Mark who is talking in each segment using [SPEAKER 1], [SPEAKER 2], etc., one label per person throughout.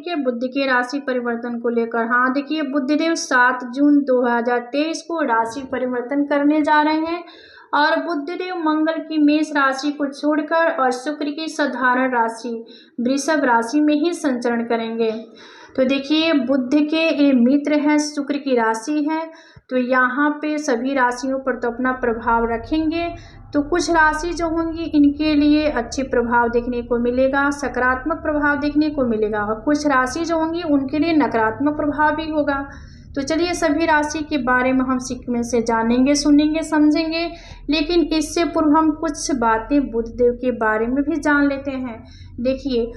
[SPEAKER 1] देखिए बुध के राशि परिवर्तन को लेकर, हाँ देखिए बुधदेव 7 जून 2023 को राशि परिवर्तन करने जा रहे हैं और बुधदेव मंगल की मेष राशि को छोड़कर और शुक्र की साधारण राशि वृषभ राशि में ही संचरण करेंगे। तो देखिए बुध के ये मित्र हैं, शुक्र की राशि है, तो यहाँ पे सभी राशियों पर तो अपना प्रभाव रखेंगे। तो कुछ राशि जो होंगी इनके लिए अच्छे प्रभाव देखने को मिलेगा, सकारात्मक प्रभाव देखने को मिलेगा, और कुछ राशि जो होंगी उनके लिए नकारात्मक प्रभाव भी होगा। तो चलिए सभी राशि के बारे में हम सीक्वेंस से जानेंगे, सुनेंगे, समझेंगे, लेकिन इससे पूर्व हम कुछ बातें बुधदेव के बारे में भी जान लेते हैं। देखिए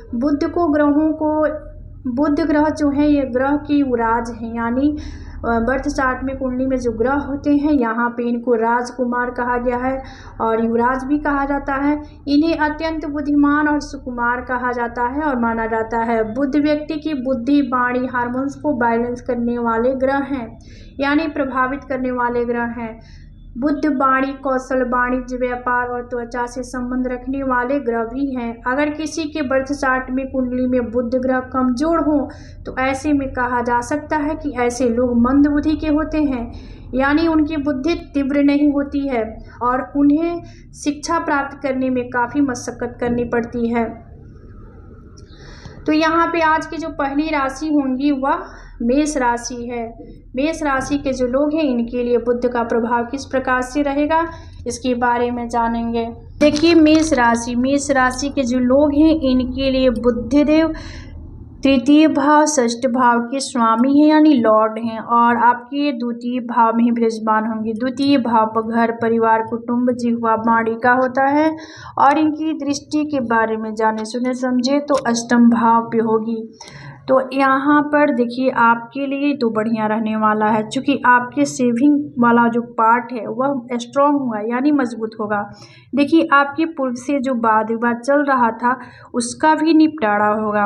[SPEAKER 1] बुध ग्रह जो है ये ग्रह की युवराज है, यानी बर्थ चार्ट में कुंडली में जो ग्रह होते हैं यहाँ पे इनको राजकुमार कहा गया है और युवराज भी कहा जाता है। इन्हें अत्यंत बुद्धिमान और सुकुमार कहा जाता है और माना जाता है। बुध व्यक्ति की बुद्धि, वाणी, हार्मोन्स को बैलेंस करने वाले ग्रह हैं, यानी प्रभावित करने वाले ग्रह हैं। बुध वाणी, कौशल, वाणिज्य, व्यापार और त्वचा से संबंध रखने वाले ग्रह भी हैं। अगर किसी के बर्थ चार्ट में कुंडली में बुध ग्रह कमजोर हो तो ऐसे में कहा जा सकता है कि ऐसे लोग मंद बुद्धि के होते हैं, यानी उनकी बुद्धि तीव्र नहीं होती है और उन्हें शिक्षा प्राप्त करने में काफ़ी मशक्कत करनी पड़ती है। तो यहाँ पे आज की जो पहली राशि होंगी वह मेष राशि है। मेष राशि के जो लोग हैं इनके लिए बुध का प्रभाव किस प्रकार से रहेगा इसके बारे में जानेंगे। देखिए मेष राशि के जो लोग हैं इनके लिए बुधदेव तृतीय भाव, षष्ठ भाव के स्वामी हैं, यानी लॉर्ड हैं, और आपके द्वितीय भाव में ही विराजमान होंगे। द्वितीय भाव पर घर, परिवार, कुटुंब, जिह्वा, वाणी का होता है और इनकी दृष्टि के बारे में जाने सुने समझे तो अष्टम भाव पे होगी। तो यहाँ पर देखिए आपके लिए तो बढ़िया रहने वाला है, क्योंकि आपके सेविंग वाला जो पार्ट है वह स्ट्रॉन्ग हुआ, यानी मजबूत होगा। देखिए आपके पूर्व से जो वाद विवाद चल रहा था उसका भी निपटारा होगा।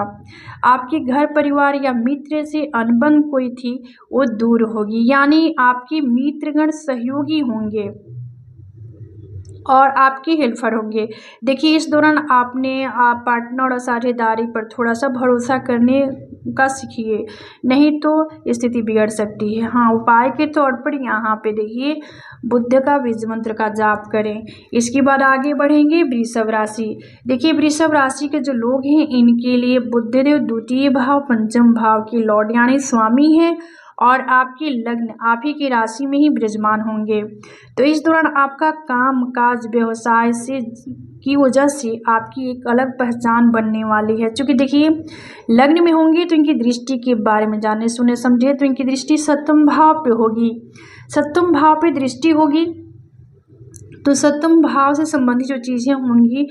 [SPEAKER 1] आपके घर परिवार या मित्र से अनबन कोई थी वो दूर होगी, यानी आपके मित्रगण सहयोगी होंगे और आपकी हेल्पर होंगे। देखिए इस दौरान आपने पार्टनर और साझेदारी पर थोड़ा सा भरोसा करने का सीखिए, नहीं तो स्थिति बिगड़ सकती है। हाँ उपाय के तौर पर यहाँ पे देखिए बुध का बीज मंत्र का जाप करें। इसके बाद आगे बढ़ेंगे वृषभ राशि। देखिए वृषभ राशि के जो लोग हैं इनके लिए बुधदेव द्वितीय भाव, पंचम भाव के लॉर्ड यानी स्वामी हैं और आपकी लग्न आप ही की राशि में ही विराजमान होंगे। तो इस दौरान आपका काम काज व्यवसाय से की वजह से आपकी एक अलग पहचान बनने वाली है, क्योंकि देखिए लग्न में होंगी तो इनकी दृष्टि के बारे में जाने सुने समझे तो इनकी दृष्टि सप्तम भाव पे होगी। सप्तम भाव पे दृष्टि होगी तो सप्तम भाव से संबंधित जो चीज़ें होंगी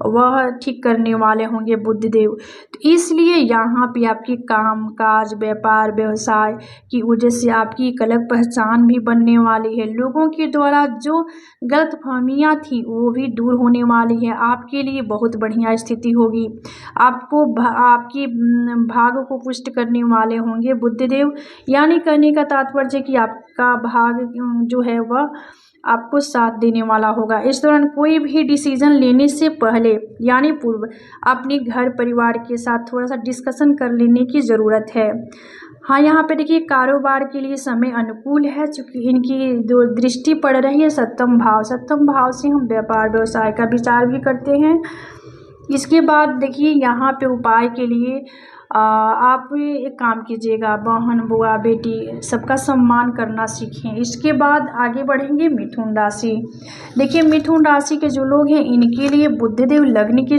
[SPEAKER 1] वह ठीक करने वाले होंगे बुधदेव। तो इसलिए यहाँ पे आपकी काम काज, व्यापार, व्यवसाय की वजह से आपकी एक अलग पहचान भी बनने वाली है। लोगों के द्वारा जो गलतफहमियाँ थी वो भी दूर होने वाली है। आपके लिए बहुत बढ़िया स्थिति होगी। आपको आपकी भाग को पुष्ट करने वाले होंगे बुधदेव, यानी कहने का तात्पर्य कि आपका भाग जो है वह आपको साथ देने वाला होगा। इस दौरान कोई भी डिसीजन लेने से पहले यानी पूर्व अपने घर परिवार के साथ थोड़ा सा डिस्कशन कर लेने की ज़रूरत है। हाँ यहाँ पे देखिए कारोबार के लिए समय अनुकूल है, चूँकि इनकी जो दृष्टि पड़ रही है सप्तम भाव से हम व्यापार व्यवसाय का विचार भी करते हैं। इसके बाद देखिए यहाँ पे उपाय के लिए आप एक काम कीजिएगा, बहन, बुआ, बेटी सबका सम्मान करना सीखें। इसके बाद आगे बढ़ेंगे मिथुन राशि। देखिए मिथुन राशि के जो लोग हैं इनके लिए बुधदेव लग्न के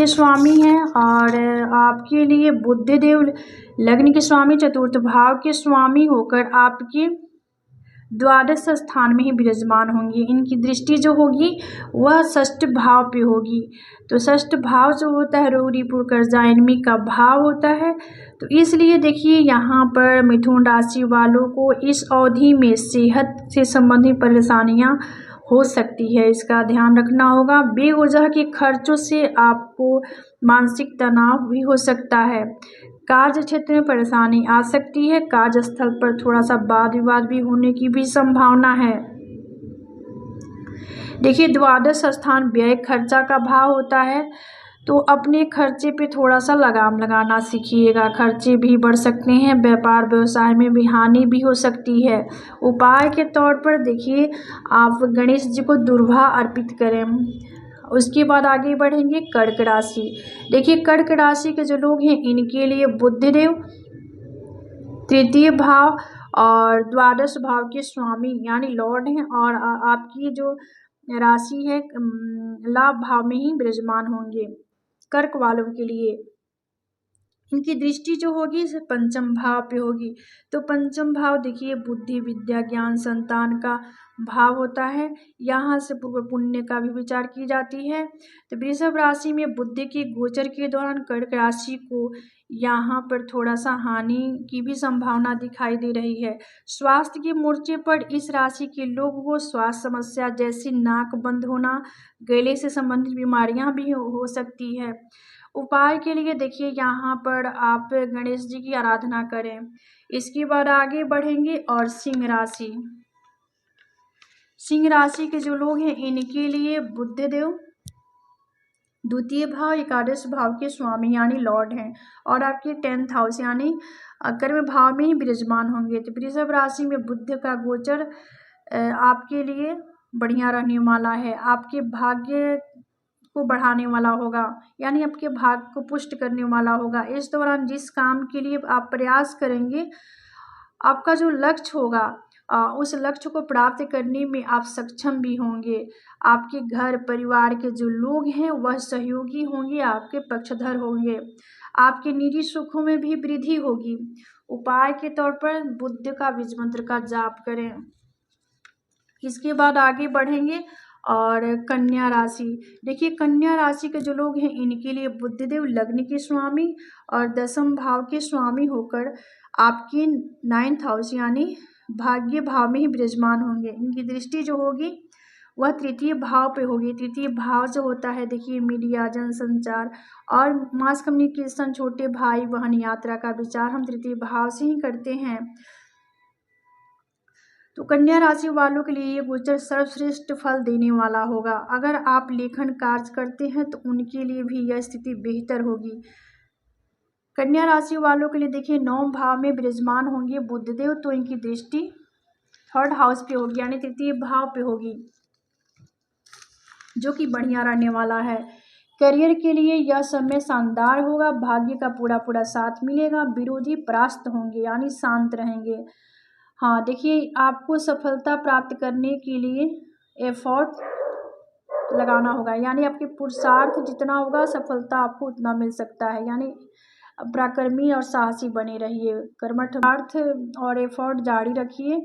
[SPEAKER 1] स्वामी हैं और आपके लिए बुधदेव लग्न के स्वामी चतुर्थ भाव के स्वामी होकर आपके द्वादश स्थान में ही विराजमान होंगी। इनकी दृष्टि जो होगी वह षष्ठ भाव पे होगी। तो षष्ठ भाव जो होता है रूढ़िपुर कर्जा एनमी का भाव होता है। तो इसलिए देखिए यहाँ पर मिथुन राशि वालों को इस अवधि में सेहत से संबंधित परेशानियाँ हो सकती है, इसका ध्यान रखना होगा। बेवजह के खर्चों से आपको मानसिक तनाव भी हो सकता है। कार्य क्षेत्र में परेशानी आ सकती है। कार्यस्थल पर थोड़ा सा वाद विवाद भी होने की भी संभावना है। देखिए द्वादश स्थान व्यय खर्चा का भाव होता है, तो अपने खर्चे पे थोड़ा सा लगाम लगाना सीखिएगा। खर्चे भी बढ़ सकते हैं, व्यापार व्यवसाय में भी हानि भी हो सकती है। उपाय के तौर पर देखिए आप गणेश जी को दुर्वा अर्पित करें। उसके बाद आगे बढ़ेंगे कर्क राशि। देखिए कर्क राशि के जो लोग हैं इनके लिए बुधदेव तृतीय भाव और द्वादश भाव के स्वामी यानी लॉर्ड हैं, और आपकी जो राशि है लाभ भाव में ही विराजमान होंगे। कर्क वालों के लिए इनकी दृष्टि जो होगी पंचम भाव पे होगी, तो पंचम भाव देखिए बुद्धि विद्या ज्ञान संतान का भाव होता है। यहाँ से पूर्व पुण्य का भी विचार की जाती है। तो वृषभ राशि में बुद्धि के गोचर के दौरान कर्क राशि को यहाँ पर थोड़ा सा हानि की भी संभावना दिखाई दे रही है। स्वास्थ्य के मोर्चे पर इस राशि के लोगों को स्वास्थ्य समस्या जैसे नाक बंद होना, गले से संबंधित बीमारियां भी हो सकती है। उपाय के लिए देखिए यहाँ पर आप गणेश जी की आराधना करें। इसके बाद आगे बढ़ेंगे और सिंह राशि। सिंह राशि के जो लोग हैं इनके लिए बुधदेव द्वितीय भाव एकादश भाव के स्वामी यानी लॉर्ड हैं, और आपके 10th हाउस यानी कर्म भाव में ही विराजमान होंगे। तो वृषभ राशि में बुध का गोचर आपके लिए बढ़िया रहने वाला है। आपके भाग्य को बढ़ाने वाला होगा, यानी आपके भाग्य को पुष्ट करने वाला होगा। इस दौरान जिस काम के लिए आप प्रयास करेंगे, आपका जो लक्ष्य होगा उस लक्ष्य को प्राप्त करने में आप सक्षम भी होंगे। आपके घर परिवार के जो लोग हैं वह सहयोगी होंगे, आपके पक्षधर होंगे। आपके निजी सुखों में भी वृद्धि होगी। उपाय के तौर पर बुध का बीज मंत्र का जाप करें। इसके बाद आगे बढ़ेंगे और कन्या राशि। देखिए कन्या राशि के जो लोग हैं इनके लिए बुधदेव लग्न के स्वामी और दसम भाव के स्वामी होकर आपके 9th हाउस यानी भाग्य भाव में ही विराजमान होंगे। इनकी दृष्टि जो होगी वह तृतीय भाव पे होगी। तृतीय भाव जो होता है देखिए मीडिया जनसंचार और मास कम्युनिकेशन, छोटे भाई बहन यात्रा का विचार हम तृतीय भाव से ही करते हैं। तो कन्या राशि वालों के लिए ये गोचर सर्वश्रेष्ठ फल देने वाला होगा। अगर आप लेखन कार्य करते हैं तो उनके लिए भी यह स्थिति बेहतर होगी। कन्या राशि वालों के लिए देखिए 9 भाव में विराजमान होंगे बुधदेव, तो इनकी दृष्टि 3rd हाउस पे होगी यानी तृतीय भाव पे होगी, जो कि बढ़िया रहने वाला है। करियर के लिए यह समय शानदार होगा। भाग्य का पूरा साथ मिलेगा। विरोधी परास्त होंगे यानी शांत रहेंगे। हाँ देखिए आपको सफलता प्राप्त करने के लिए एफर्ट लगाना होगा, यानी आपके पुरुषार्थ जितना होगा सफलता आपको उतना मिल सकता है। यानी पराक्रमी और साहसी बने रहिए। कर्मठ और एफर्ट जारी रखिए,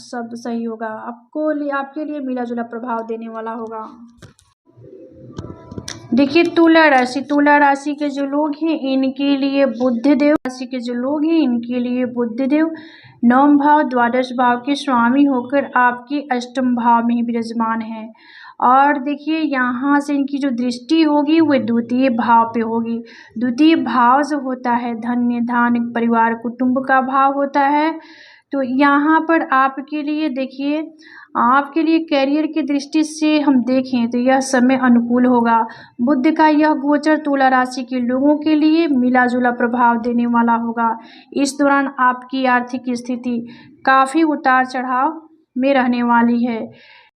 [SPEAKER 1] सब सही होगा। आपके लिए मिला जुला प्रभाव देने वाला होगा। देखिए तुला राशि। तुला राशि के जो लोग हैं इनके लिए बुधदेव राशि के जो लोग हैं इनके लिए बुधदेव 9 भाव द्वादश भाव के स्वामी होकर आपके 8म भाव में ही विराजमान है। और देखिए यहाँ से इनकी जो दृष्टि होगी वह द्वितीय भाव पे होगी। द्वितीय भाव जो होता है धन्य धान परिवार कुटुंब का भाव होता है। तो यहाँ पर आपके लिए देखिए आपके लिए कैरियर की दृष्टि से हम देखें तो यह समय अनुकूल होगा। बुध का यह गोचर तुला राशि के लोगों के लिए मिला जुला प्रभाव देने वाला होगा। इस दौरान आपकी आर्थिक स्थिति काफ़ी उतार चढ़ाव में रहने वाली है।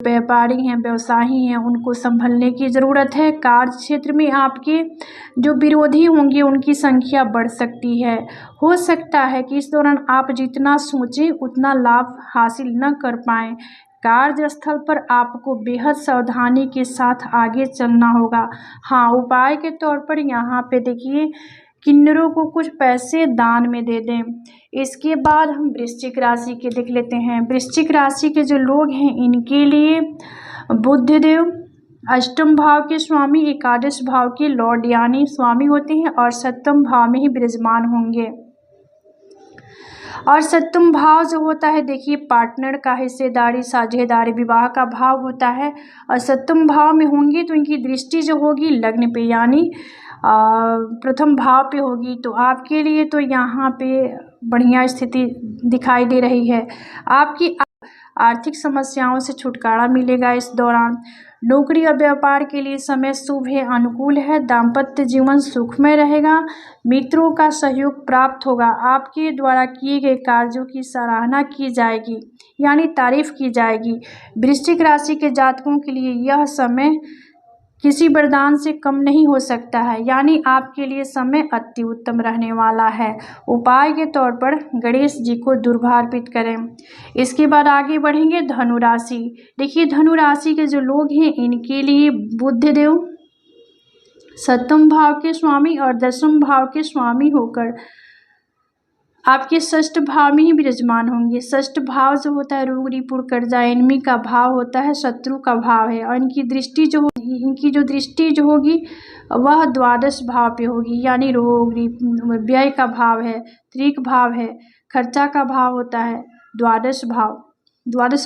[SPEAKER 1] व्यापारी हैं व्यवसायी हैं उनको संभलने की ज़रूरत है। कार्य क्षेत्र में आपके जो विरोधी होंगे उनकी संख्या बढ़ सकती है। हो सकता है कि इस दौरान आप जितना सोचें उतना लाभ हासिल न कर पाएँ। कार्यस्थल पर आपको बेहद सावधानी के साथ आगे चलना होगा। हाँ उपाय के तौर पर यहाँ पे देखिए किन्नरों को कुछ पैसे दान में दे दें। इसके बाद हम वृश्चिक राशि के देख लेते हैं। वृश्चिक राशि के जो लोग हैं इनके लिए बुधदेव 8म भाव के स्वामी एकादश भाव के लॉर्ड यानी स्वामी होते हैं और 7म भाव में ही विराजमान होंगे। और 7म भाव जो होता है देखिए पार्टनर का हिस्सेदारी साझेदारी विवाह का भाव होता है। और 7म भाव में होंगे तो इनकी दृष्टि जो होगी लग्न पे यानी प्रथम भाव पे होगी। तो आपके लिए तो यहाँ पे बढ़िया स्थिति दिखाई दे रही है। आर्थिक समस्याओं से छुटकारा मिलेगा इस दौरान। नौकरी और व्यापार के लिए समय शुभ है, अनुकूल है। दाम्पत्य जीवन सुखमय रहेगा। मित्रों का सहयोग प्राप्त होगा। आपके द्वारा किए गए कार्यों की सराहना की जाएगी, यानी तारीफ की जाएगी। वृश्चिक राशि के जातकों के लिए यह समय किसी वरदान से कम नहीं हो सकता है, यानी आपके लिए समय अति उत्तम रहने वाला है। उपाय के तौर पर गणेश जी को दुर्वा अर्पित करें। इसके बाद आगे बढ़ेंगे धनु राशि। देखिए, धनु राशि के जो लोग हैं इनके लिए बुध देव सप्तम भाव के स्वामी और दसम भाव के स्वामी होकर आपके षष्ठ भाव में ही विराजमान होंगे। षष्ठ भाव जो होता है रोग रिपुण कर्जा एनिमी का भाव होता है, शत्रु का भाव है। और इनकी जो दृष्टि जो होगी वह द्वादश भाव पे होगी, यानी रोग व्यय का भाव है, त्रिक भाव है, खर्चा का भाव होता है। द्वादश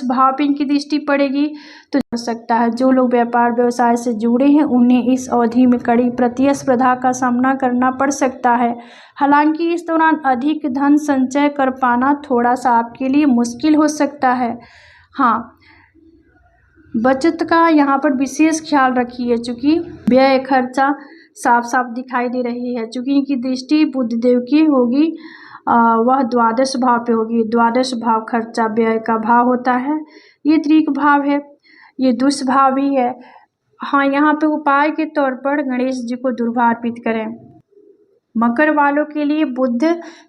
[SPEAKER 1] भाव पे इनकी दृष्टि पड़ेगी तो हो सकता है जो लोग व्यापार व्यवसाय से जुड़े हैं उन्हें इस अवधि में कड़ी प्रतिस्पर्धा का सामना करना पड़ सकता है। हालांकि इस दौरान अधिक धन संचय कर पाना थोड़ा सा आपके लिए मुश्किल हो सकता है। हाँ, बचत का यहाँ पर विशेष ख्याल रखिए, चूँकि व्यय खर्चा साफ साफ दिखाई दे रही है। चूँकि इनकी दृष्टि बुधदेव की होगी, वह द्वादश भाव पे होगी। द्वादश भाव खर्चा व्यय का भाव होता है। ये त्रिक भाव है, ये दुष्भाव भी है। हाँ, यहाँ पे उपाय के तौर पर गणेश जी को दुर्वा अर्पित करें। मकर वालों के लिए बुध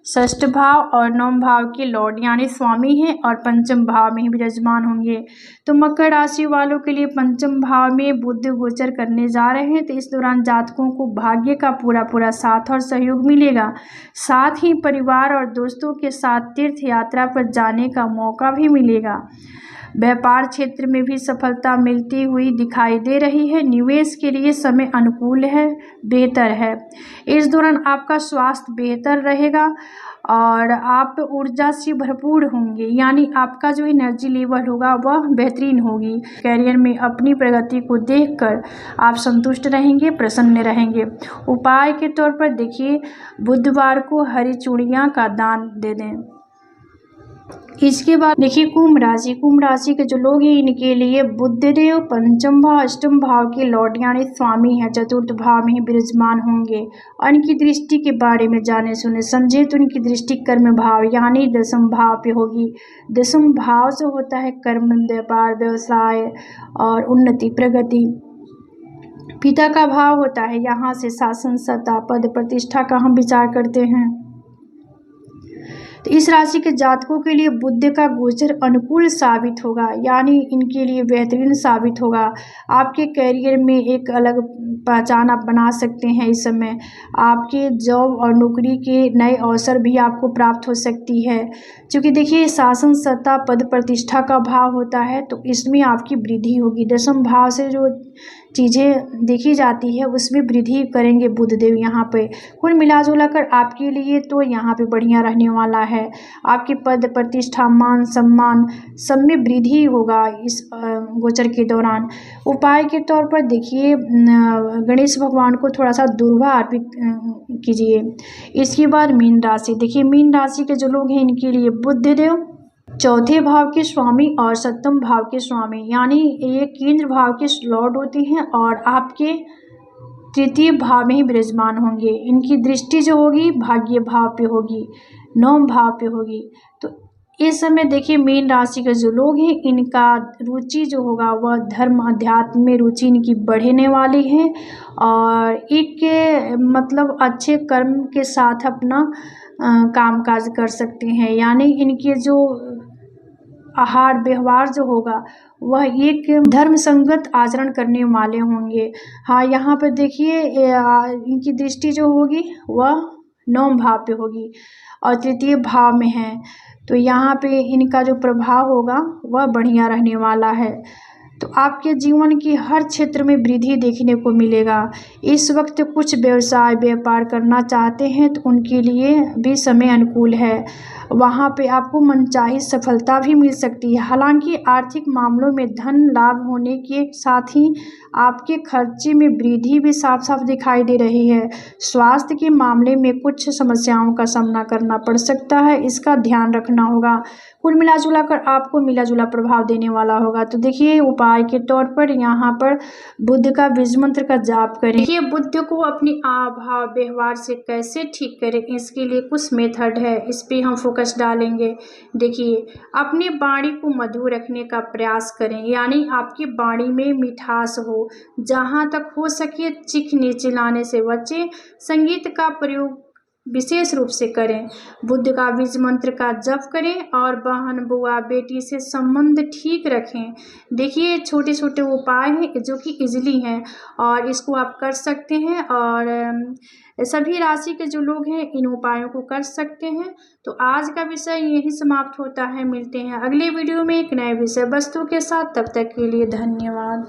[SPEAKER 1] षष्ठ भाव और नवम भाव के लॉर्ड यानी स्वामी हैं और पंचम भाव में ही विराजमान होंगे। तो मकर राशि वालों के लिए पंचम भाव में बुध गोचर करने जा रहे हैं, तो इस दौरान जातकों को भाग्य का पूरा साथ और सहयोग मिलेगा। साथ ही परिवार और दोस्तों के साथ तीर्थ यात्रा पर जाने का मौका भी मिलेगा। व्यापार क्षेत्र में भी सफलता मिलती हुई दिखाई दे रही है। निवेश के लिए समय अनुकूल है, बेहतर है। इस दौरान आपका स्वास्थ्य बेहतर रहेगा और आप ऊर्जा से भरपूर होंगे, यानी आपका जो एनर्जी लेवल होगा वह बेहतरीन होगी। करियर में अपनी प्रगति को देखकर आप संतुष्ट रहेंगे, प्रसन्न रहेंगे। उपाय के तौर पर देखिए, बुधवार को हरी चूड़ियाँ का दान दे दें। इसके बाद देखिए कुंभ राशि के जो लोग हैं इनके लिए बुधदेव पंचम भाव अष्टम भाव के लॉर्ड यानी स्वामी हैं, चतुर्थ भाव में ही विराजमान होंगे। और इनकी दृष्टि के बारे में जाने सुने समझे तो इनकी दृष्टि कर्म भाव यानी दसम भाव पे होगी। दसम भाव जो होता है कर्म, व्यापार, व्यवसाय और उन्नति, प्रगति। पिता का भाव होता है, यहाँ से शासन, सत्ता, पद, प्रतिष्ठा का हम विचार करते हैं। तो इस राशि के जातकों के लिए बुध का गोचर अनुकूल साबित होगा, यानी इनके लिए बेहतरीन साबित होगा। आपके करियर में एक अलग पहचान आप बना सकते हैं। इस समय आपके जॉब और नौकरी के नए अवसर भी आपको प्राप्त हो सकती है। क्योंकि देखिए शासन, सत्ता, पद, प्रतिष्ठा का भाव होता है तो इसमें आपकी वृद्धि होगी। दसम भाव से जो चीज़ें देखी जाती है उसमें वृद्धि करेंगे बुधदेव यहाँ पे। कुल मिला जुला कर आपके लिए तो यहाँ पे बढ़िया रहने वाला है। आपके पद, प्रतिष्ठा, मान सम्मान सब में वृद्धि होगा इस गोचर के दौरान। उपाय के तौर पर देखिए गणेश भगवान को थोड़ा सा दुर्वा अर्पित कीजिए। इसके बाद मीन राशि। देखिए मीन राशि के जो लोग हैं इनके लिए बुधदेव चौथे भाव के स्वामी और सप्तम भाव के स्वामी, यानी ये केंद्र भाव के लॉर्ड होते हैं और आपके तृतीय भाव में ही विराजमान होंगे। इनकी दृष्टि जो होगी भाग्य भाव पे होगी, नवम भाव पे होगी। तो इस समय देखिए मीन राशि के जो लोग हैं इनका रुचि जो होगा वह धर्म अध्यात्म में रुचि इनकी बढ़ने वाली है और एक मतलब अच्छे कर्म के साथ अपना कामकाज कर सकते हैं। यानी इनके जो आहार व्यवहार जो होगा वह एक धर्म संगत आचरण करने वाले होंगे। हाँ, यहाँ पर देखिए इनकी दृष्टि जो होगी वह नवम भाव पे होगी और तृतीय भाव में है, तो यहाँ पे इनका जो प्रभाव होगा वह बढ़िया रहने वाला है। तो आपके जीवन की हर क्षेत्र में वृद्धि देखने को मिलेगा। इस वक्त कुछ व्यवसाय व्यापार करना चाहते हैं तो उनके लिए भी समय अनुकूल है। वहाँ पे आपको मनचाही सफलता भी मिल सकती है। हालांकि आर्थिक मामलों में धन लाभ होने के साथ ही आपके खर्चे में वृद्धि भी साफ साफ दिखाई दे रही है। स्वास्थ्य के मामले में कुछ समस्याओं का सामना करना पड़ सकता है, इसका ध्यान रखना होगा। कुल मिला जुला कर आपको मिला जुला प्रभाव देने वाला होगा। तो देखिए, उपाय के तौर पर यहाँ पर बुध का बीज मंत्र का जाप करें। देखिए, बुध को अपनी भाव व्यवहार से कैसे ठीक करें, इसके लिए कुछ मेथड है, इस पे हम फोकस डालेंगे। देखिए, अपनी वाणी को मधुर रखने का प्रयास करें, यानी आपकी वाणी में मिठास हो। जहाँ तक हो सके चीखने चिल्लाने से बचें। संगीत का प्रयोग विशेष रूप से करें। बुद्ध का बीज मंत्र का जप करें और बहन बुआ बेटी से संबंध ठीक रखें। देखिए, छोटे छोटे उपाय हैं जो कि इजीली हैं और इसको आप कर सकते हैं, और सभी राशि के जो लोग हैं इन उपायों को कर सकते हैं। तो आज का विषय यही समाप्त होता है। मिलते हैं अगले वीडियो में एक नए विषय वस्तु के साथ। तब तक के लिए धन्यवाद।